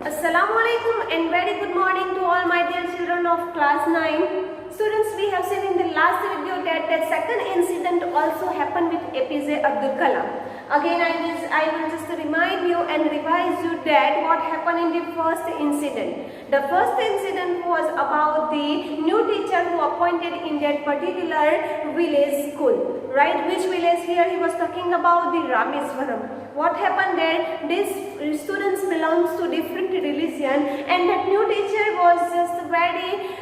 Assalamualaikum and very good morning to all my dear children of class 9. Students, we have seen in the last video that the second incident also happened with APJ Abdul Kalam. Again, I will just remind you and revise you that what happened in the first incident. The first incident was about the new teacher who appointed in that particular village school. Right? Which village here? He was talking about the Rameswaram. What happened there? These students belongs to different religion, and that new teacher was just very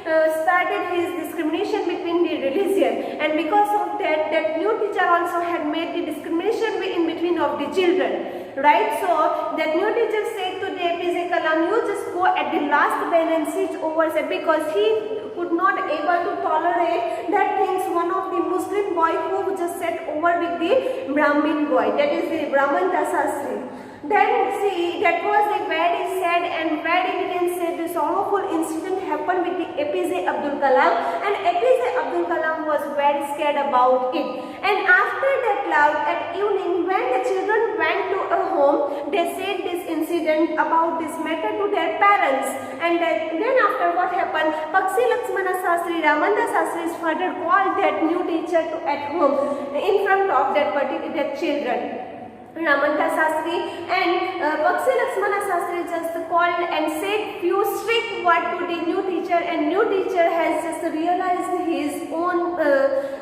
started his discrimination between the religion, and because of that, that new teacher also had made the discrimination in between of the children. Right? So that new teacher said to the APJ Kalam, you just go at the last bench and sit over, because he could not able to tolerate that things one of the Muslim boy who just sat over with the Brahmin boy, that is the Brahman Dasasri. Then see, that was a very sad and very, we can say, the sorrowful incident happened with the APJ Abdul Kalam, and APJ Abdul Kalam was very scared about it. And after that cloud at evening, when the children went to a home, they said this incident about this matter to their parents. And then after what happened, Pakshi Lakshmana Sastri, Ramanda Sastri's father called that new teacher to at home in front of that particular children. Ramanta Sastri and Pakshi Lakshmana Sastri just called and said few strict words to the new teacher, and new teacher has just realized his own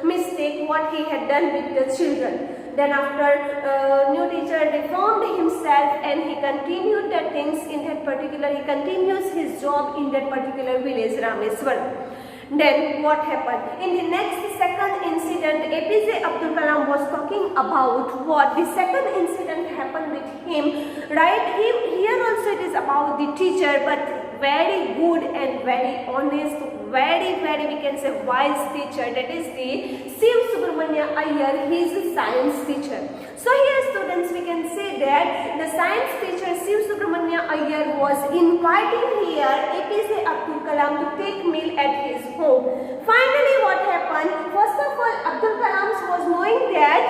mistake what he had done with the children. Then after new teacher reformed himself and he continued the things in that particular, he continues his job in that particular village Rameswaram. Then what happened? In the next second incident, APJ Abdul Kalam was talking about what the second incident happened with him. Right? Here also it is about the teacher, but very good and very honest, very we can say wise teacher. That is the Shiv Subramanya Iyer. He is a science teacher. So here students, we can say that the science teacher Shiv Subramanya Iyer was inviting here APJ Abdul Kalam to take meal at his home. Finally what happened? First of all, Abdul Kalam was knowing that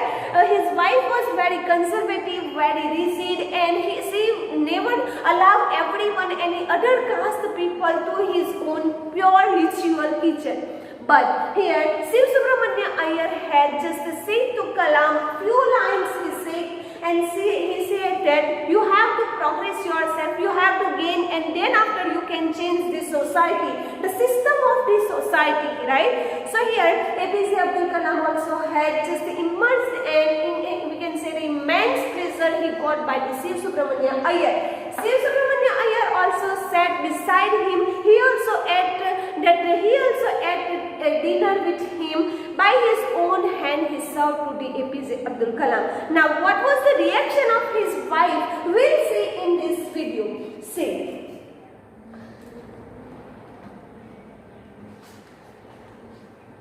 his wife was very conservative, very rigid, and she never allowed everyone, any other caste people to his own pure ritual kitchen. But here, Shiv Subramanya Iyer had just said to Kalam few lines he said, and he said that you have to progress yourself, you have to gain, and then after you can change the society, the system of the society, right? So here, APJ Abdul Kalam also had just immersed and we can say the immense pleasure he got by the Shiv Subramanya Iyer. Shiv Subramanya Iyer also sat beside him. He also ate a dinner with him. By his own hand he served to the APJ Abdul Kalam. Now what was the reaction of his wife? We'll see in this video. See.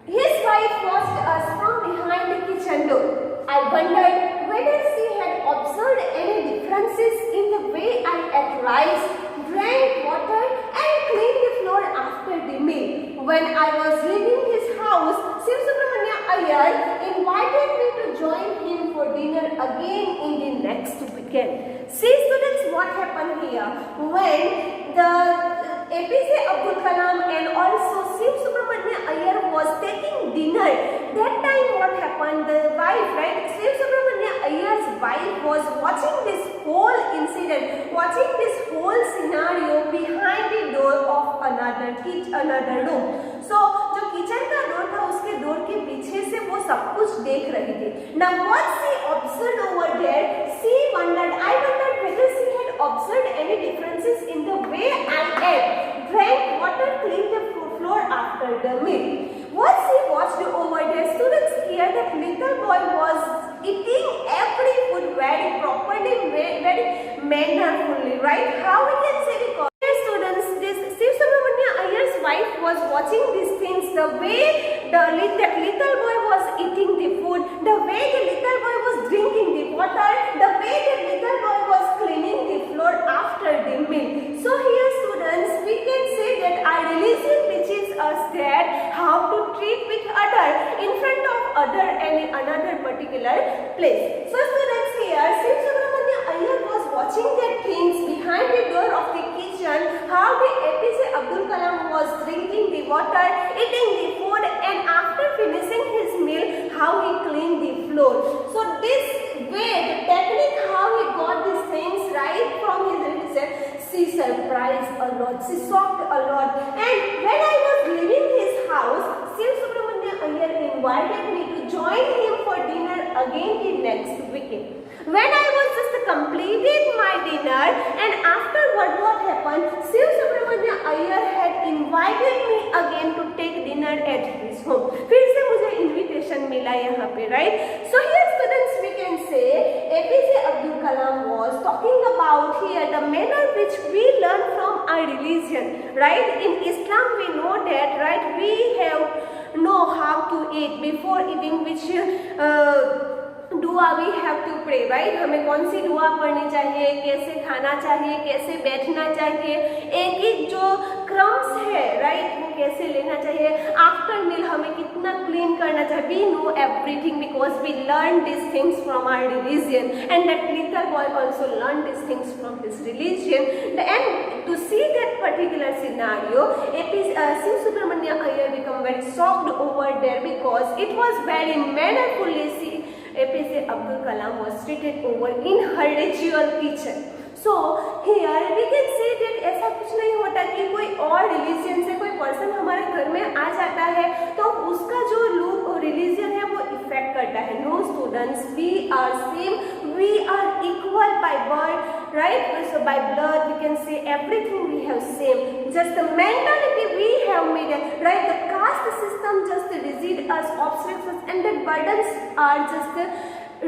His wife watched us from behind the kitchen door. I wondered whether she had observed any differences in the way I ate rice, drank water, and cleaned the floor after the meal. When I was leaving his house, Shiv Subramanya Iyer invited me to join him for dinner again in the next weekend. See students, what happened here? When the APJ Abdul Kalam and also Shiv Subramanya Iyer was taking dinner, that time what happened? The wife, right? Shiv Subramanya Iyer's wife was watching this whole incident, watching this whole scenario behind the door of another room. So जो kitchen का door था उसके door के पीछे से वो सब कुछ देख रही थी. Now what she observed over there, I wondered whether she had observed any differences in the way I ate, drank water, cleaned the floor after the meal. What she watched over there, students, here that little boy was eating every food very properly, very mannerfully, right? How we can say, because students, this Shiv Subramanya Iyer's wife was watching these things, the way that little boy was eating the food, the way the little boy was drinking the water, the way the little boy was cleaning the floor after the meal. So here students, we can say that our religion teaches us that how to treat with other in front of another particular place. So students, here Shiv Subramanya Iyer was watching the things behind the door of the kitchen the APJ Abdul Kalam was drinking the water, eating the food, and after finishing his meal, how he cleaned the floor. So this way, the technique how he got these things right from his religion, she surprised a lot, she shocked a lot. And when I was leaving his house, Shiv Subramania Iyer invited me to join him for dinner again the next weekend. When I was just completed my dinner, and afterward what happened, Shiv Subramania Iyer had invited me again to take dinner at his home. फिर से मुझे invitation मिला यहाँ पे, right? So here students we can say APJ Abdul Kalam was talking about here the manner which we learn from our religion, right? In Islam we know that, right? We have know how to eat. Before eating which दुआ we have to pray, right? हमें कौन सी दुआ पढ़नी चाहिए, कैसे खाना चाहिए, कैसे बैठना चाहिए, एक एक जो क्रम्स है, राइट, वो कैसे लेना चाहिए. आफ्टर मील हमें कितना क्लीन करना चाहिए. We know everything because we learn this things from our religion and that little boy also learn this things from his religion. And to see that particular scenario, Shiv Subramania Iyer become very shocked over there because it was very mannerfully APJ Abdul Kalam was treated over in her ritual kitchen. So here we can say that ऐसा कुछ नहीं होता कि कोई और religion से कोई person हमारे घर में आ जाता है तो उसका जो लुक रिलीजन है वो इफेक्ट करता है. No students, we are same, we are equal by birth, right? So by blood we can say everything we have same, just the mentality we have made, right? The caste system just rigid us, obstructs us, and the burdens are just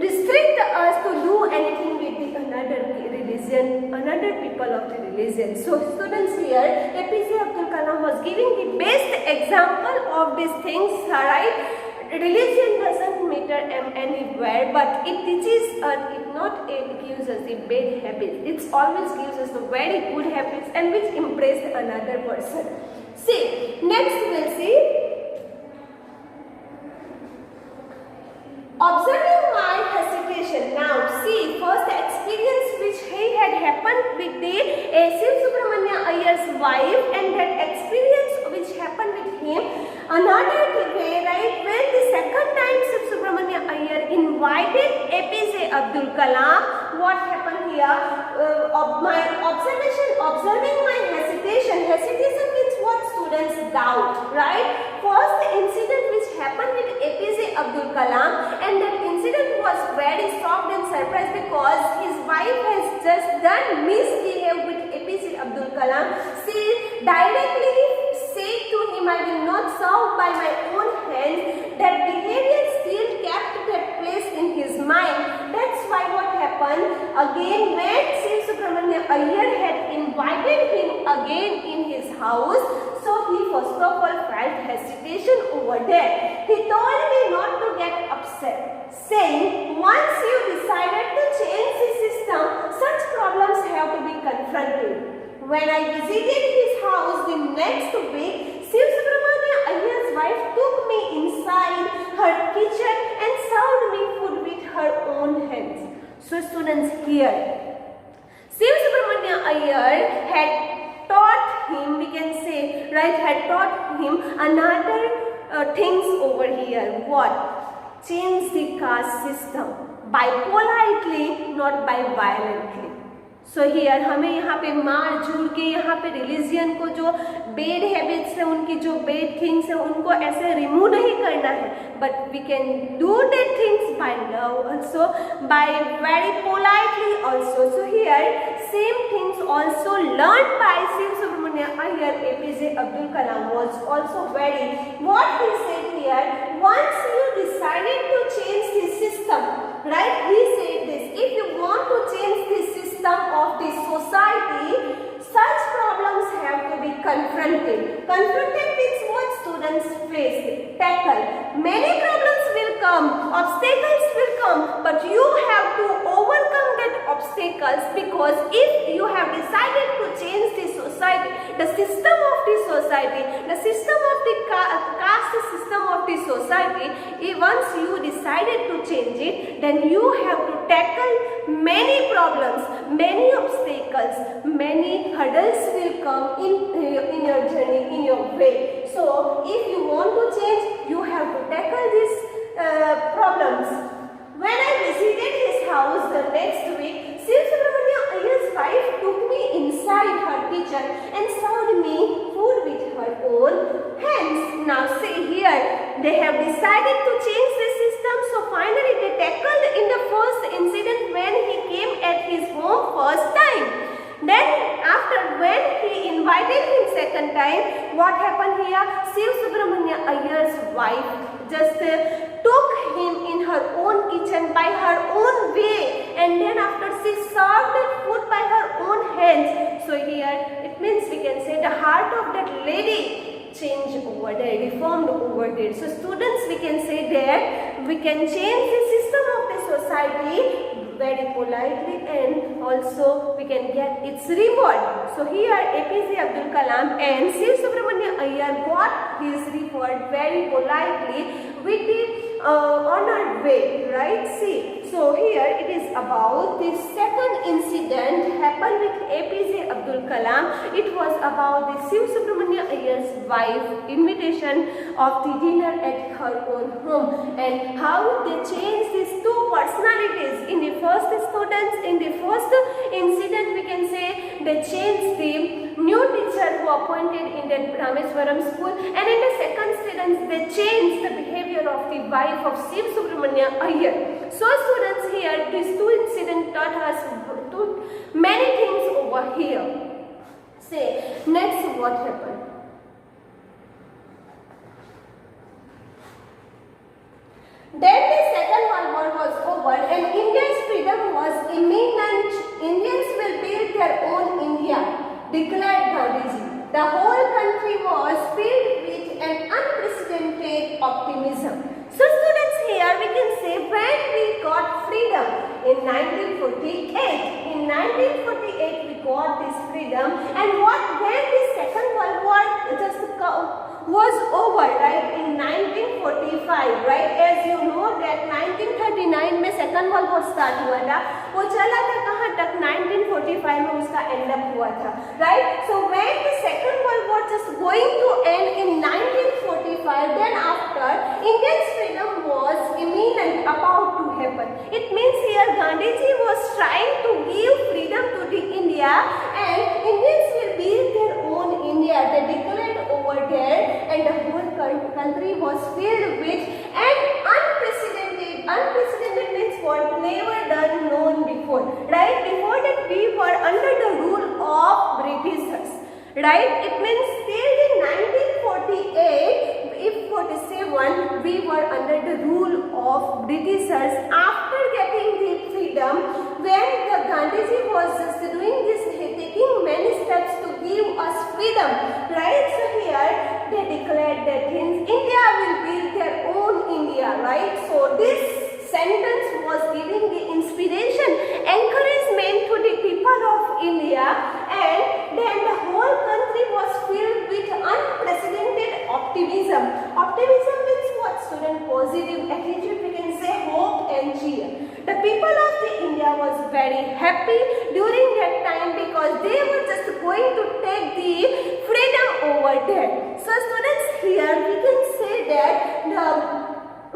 restrict us to do anything with the another religion, another people of the religion. So students here, APJ Abdul Kalam was giving the best example of these things, right? Religion doesn't matter anywhere, but it teaches us, it gives us the bad habits. It always gives us the very good habits and which impress another person. See, next we'll see observing my hesitation. Now see, first the experience which he had happened with the Shiv Subramania Iyer's wife, and that experience which happened with him another way, right? When the second time Shiv Subramania Iyer invited APJ Abdul Kalam, what happened here? My observation, observing my hesitation. Hesitation means what, students? Doubt, right? First incident which happened with APJ Abdul Kalam, and that incident was very shocked and surprised because his wife has just done misbehave with APJ Abdul Kalam. She directly said to him, I will not serve by my own hands. That behavior still kept that place in his mind. That's why what happened again when Shiv Subramania Iyer had invited him again in his house, so he first of all felt hesitation over there. He told me not to get upset, saying once you decided to change the system, such problems have to be confronted. When I visited his house the next week, Shiv Subramania Iyer's wife took me inside her kitchen and served me food with her own hands. So students here, Shiv Subramania Iyer had taught him, we can say, right, had taught him another things over here. What? Change the caste system by politely, not by violently. So here हमें यहाँ पे मार झूर के यहाँ पे religion को जो बेड हैबिट्स है, उनकी जो बेड थिंग्स है, उनको ऐसे रिमूव नहीं करना है, but we can do that things by love also, by very politely also. So here same things also learn by Shiv Subramania Iyer. APJ Abdul Kalam was also very, what he said here, once you decided to change the system, right, he said this, if you want to change the system of the society, such problems have to be confronted. Confronted means what, students? Face, tackle. Many problems will come, obstacles will come, but you have to overcome that obstacles, because if you have decided to change the society, the system of the society, the system of the caste system of the society, once you decided to change it, then you have to tackle many problems, many obstacles, many hurdles will come in your journey, in your way. So if you want to change, you have to tackle these problems. When I visited his house the next week, Shiv Subramania Iyer's wife took me inside her kitchen and served me food with her own hands. Now see here, they have decided to change the system. So finally they tackled in the first incident when he came at his home first time. Then after when he invited him second time, what happened here? Shiv Subramania Iyer's wife just took him in her own kitchen by her own way, and then after she served that food by her own hands. So here it means we can say the heart of that lady changed over there, reformed over there. So students, we can say that we can change the system of the society very politely, and also we can get its reward. So here APJ Abdul Kalam and Shiv Subramania Iyer got his reward very politely with the honored way, right? See, so here it is about the second incident happened with APJ Abdul Kalam. It was about the Shiv Subramania Iyer's wife invitation of the dinner at her own home, and how they changed these two personalities. In the first students, in the first incident, we can say they changed the new teacher who appointed in that Rameswaram school, and in the second students they changed the behavior of the wife of Shiv Subramania Iyer. So students, here these two incidents taught us many things over here. Say next what happened. Then the Second World War was over and India's freedom was imminent. Indians will build their own India, declared Gandhiji. The whole country was filled with an unprecedented optimism. So students, here we can say when we got freedom in 1948. In 1948 we got this freedom, and when the Second World War just was over, right, in 1945, right? As you know that 1939 में second world war start हुआ था, वो चला था कहाँ तक? 1945 में उसका एंड अप हुआ था, right? So when the second world war just going to end in 1945, then after India's freedom was imminent, about to happen. It means here Gandhiji was trying to give freedom to the India, and Indians will build their own India. They declared over there, and the whole country was filled with an unprecedented means what? Never done known before, right? Before that we were under the rule of Britishers, right? It means till the 1948, if 47, we were under the rule of Britishers. After getting the freedom, when the Gandhiji was just doing this, taking many steps to give us freedom, right? So here they declared that India will build their own India, right? So this sentence was giving the inspiration, encouragement to the people of India, and then the whole country was filled with unprecedented optimism. Optimism means what, student? Positive attitude, we can say hope and cheer. The people of the India was very happy during that time because they were just going to take the freedom over there. So students, here we can say that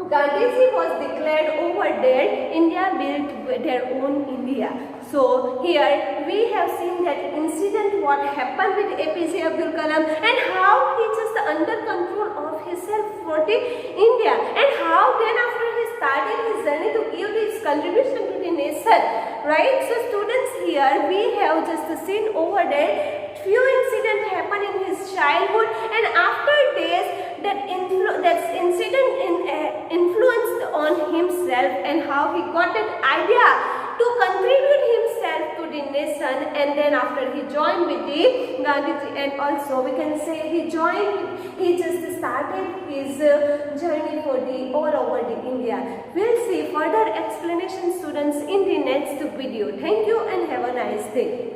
Gandhiji was declared over there, India built their own India. So here we have seen that incident what happened with APJ Abdul Kalam, and how he just under control of himself for the India, and how then after he started his journey to give his contribution to the nation, right? So students, here we have just seen over there few incidents happen in his childhood, and after days that incident influenced on himself, and how he got that idea to contribute himself to the nation, and then after he joined with the Gandhiji, and also we can say he just started his journey for the all over the India. We'll see further explanation, students, in the next video. Thank you and have a nice day.